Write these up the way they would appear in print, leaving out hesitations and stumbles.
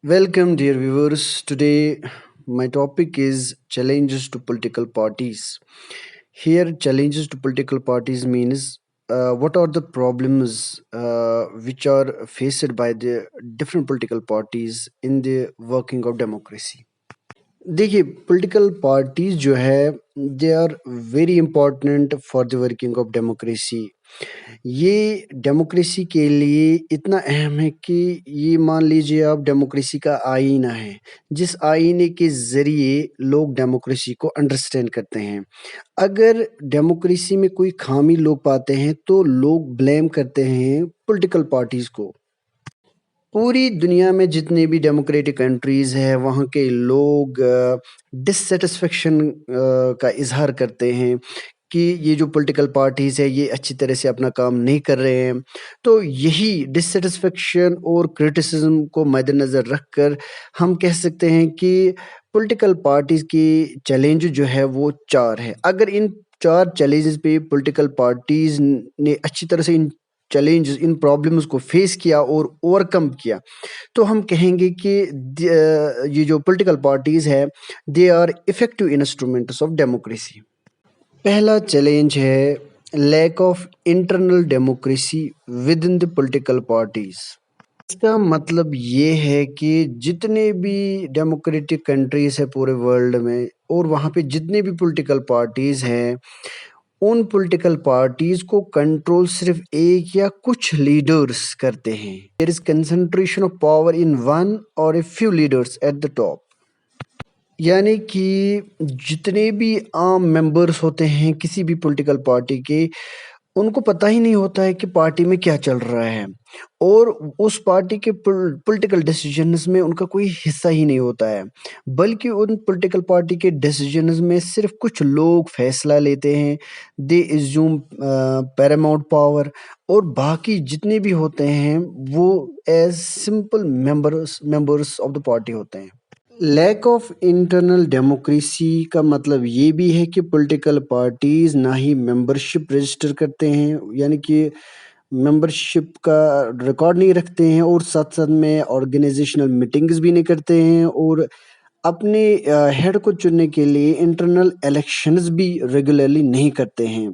Welcome, dear viewers. Today, my topic is challenges to political parties. Here, challenges to political parties means what are the problems which are faced by the different political parties in the working of democracy. देखिए political parties जो है they are very important for the working of democracy. ये democracy के लिए इतना अहम है कि ये मान लीजिए आप डेमोक्रेसी का आईना है, जिस आईने के ज़रिए लोग डेमोक्रेसी को अंडरस्टैंड करते हैं। अगर डेमोक्रेसी में कोई खामी लोग पाते हैं तो लोग ब्लेम करते हैं पॉलिटिकल पार्टीज़ को। पूरी दुनिया में जितने भी डेमोक्रेटिक कंट्रीज़ हैं वहाँ के लोग डिससैटिस्फैक्शन का इज़हार करते हैं कि ये जो पॉलिटिकल पार्टीज़ है ये अच्छी तरह से अपना काम नहीं कर रहे हैं। तो यही डिससैटिस्फैक्शन और क्रिटिसिज्म को मद्देनज़र रखकर हम कह सकते हैं कि पॉलिटिकल पार्टीज़ की चैलेंज जो है वो 4 है। अगर इन 4 चैलेंजेस पे पॉलिटिकल पार्टीज़ ने अच्छी तरह से चैलेंजेस इन प्रॉब्लम्स को फेस किया और ओवरकम किया, तो हम कहेंगे कि ये जो पॉलिटिकल पार्टीज़ है they are effective instruments of democracy. पहला चैलेंज है lack of internal democracy within the political parties. इसका मतलब ये है कि जितने भी डेमोक्रेटिक कंट्रीज़ है पूरे वर्ल्ड में और वहाँ पे जितने भी पॉलिटिकल पार्टीज़ हैं, उन पॉलिटिकल पार्टीज को कंट्रोल सिर्फ एक या कुछ लीडर्स करते हैं। There is concentration of power in one or a few leaders at the top. यानी कि जितने भी आम मेंबर्स होते हैं किसी भी पॉलिटिकल पार्टी के, उनको पता ही नहीं होता है कि पार्टी में क्या चल रहा है और उस पार्टी के पॉलिटिकल डिसीजंस में उनका कोई हिस्सा ही नहीं होता है, बल्कि उन पॉलिटिकल पार्टी के डिसीजंस में सिर्फ कुछ लोग फैसला लेते हैं। दे एज्यूम पैरामाउंट पावर और बाकी जितने भी होते हैं वो as simple members of the party होते हैं। लैक ऑफ इंटरनल डेमोक्रेसी का मतलब ये भी है कि पॉलिटिकल पार्टीज ना ही मेंबरशिप रजिस्टर करते हैं, यानी कि मेंबरशिप का रिकॉर्ड नहीं रखते हैं और साथ-साथ में ऑर्गेनाइजेशनल मीटिंग्स भी नहीं करते हैं और अपने हेड को चुनने के लिए इंटरनल इलेक्शंस भी रेगुलरली नहीं करते हैं।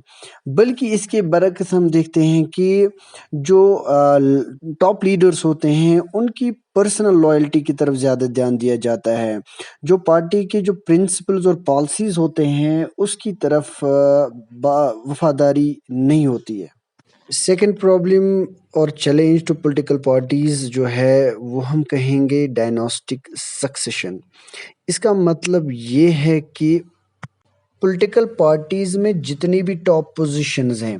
बल्कि इसके बरअक्स हम देखते हैं कि जो टॉप लीडर्स होते हैं उनकी पर्सनल लॉयल्टी की तरफ ज़्यादा ध्यान दिया जाता है। जो पार्टी के जो प्रिंसिपल्स और पॉलिसीज़ होते हैं उसकी तरफ वफ़ादारी नहीं होती है। सेकंड प्रॉब्लम और चैलेंज टू पॉलिटिकल पार्टीज जो है वो हम कहेंगे डायनास्टिक सक्सेशन। इसका मतलब ये है कि पॉलिटिकल पार्टीज में जितनी भी टॉप पोजीशंस हैं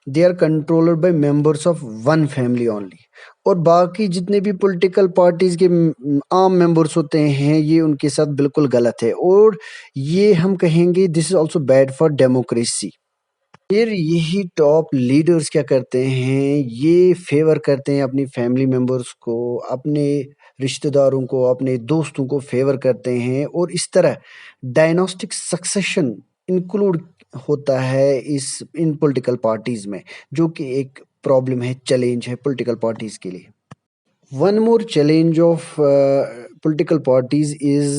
they are controlled by members of one family only और बाकी जितने भी पॉलिटिकल पार्टीज के आम मेंबर्स होते हैं ये उनके साथ बिल्कुल गलत है और ये हम कहेंगे this is also bad for democracy. फिर यही टॉप लीडर्स क्या करते हैं, ये फेवर करते हैं अपनी फैमिली मेंबर्स को, अपने रिश्तेदारों को, अपने दोस्तों को फेवर करते हैं और इस तरह डायनास्टिक सक्सेशन इंक्लूड होता है इस इन पॉलिटिकल पार्टीज में, जो कि एक प्रॉब्लम है, चैलेंज है पॉलिटिकल पार्टीज के लिए। One more challenge of political parties is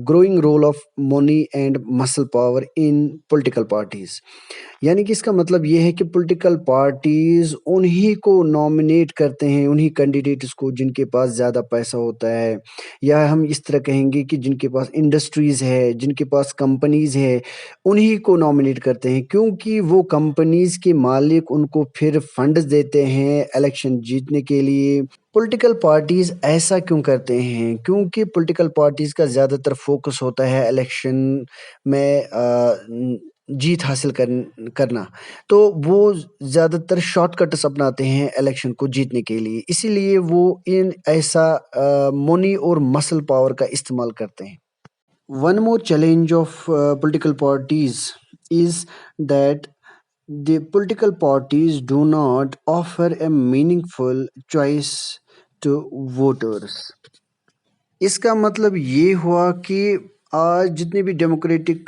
growing role of money and muscle power in political parties। यानी कि इसका मतलब ये है कि पॉलिटिकल पार्टीज उन्हीं को नॉमिनेट करते हैं, उन्हीं कैंडिडेट्स को जिनके पास ज़्यादा पैसा होता है, या हम इस तरह कहेंगे कि जिनके पास इंडस्ट्रीज़ है, जिनके पास कंपनीज़ है, उन्हीं को नॉमिनेट करते हैं क्योंकि वो कंपनीज़ के मालिक उनको फिर फंड्स देते हैं इलेक्शन जीतने के लिए। पॉलिटिकल पार्टीज़ ऐसा क्यों करते हैं? क्योंकि पॉलिटिकल पार्टीज़ का ज़्यादातर फ़ोकस होता है इलेक्शन में जीत हासिल करना। तो वो ज़्यादातर शॉर्टकट्स अपनाते हैं इलेक्शन को जीतने के लिए। इसीलिए वो इन ऐसा मनी और मसल पावर का इस्तेमाल करते हैं। One more challenge of political parties is that the political parties do not offer a meaningful choice to voters। इसका मतलब ये हुआ कि आज जितनी भी डेमोक्रेटिक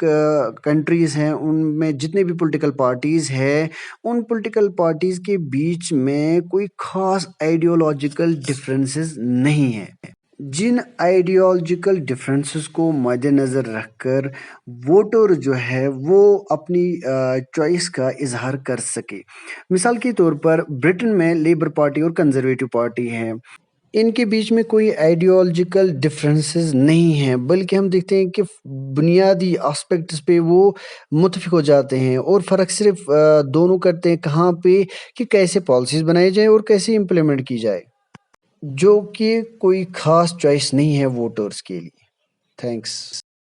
कंट्रीज़ हैं उनमें जितने भी पॉलिटिकल पार्टीज़ हैं, उन पॉलिटिकल पार्टीज़ के बीच में कोई ख़ास आइडियोलॉजिकल डिफरेंसेस नहीं है। जिन आइडियोलॉजिकल डिफरेंसेस को मद्देनज़र रखकर वोटर जो है वो अपनी चॉइस का इजहार कर सके। मिसाल के तौर पर ब्रिटेन में लेबर पार्टी और कंजर्वेटिव पार्टी है। इनके बीच में कोई आइडियोलॉजिकल डिफरेंसेस नहीं हैं, बल्कि हम देखते हैं कि बुनियादी एस्पेक्ट्स पे वो मुत्तफिक हो जाते हैं, और फ़र्क सिर्फ दोनों करते हैं कहाँ पे, कि कैसे पॉलिसीज़ बनाई जाए और कैसे इम्प्लीमेंट की जाए, जो कि कोई ख़ास चॉइस नहीं है वोटर्स के लिए। थैंक्स।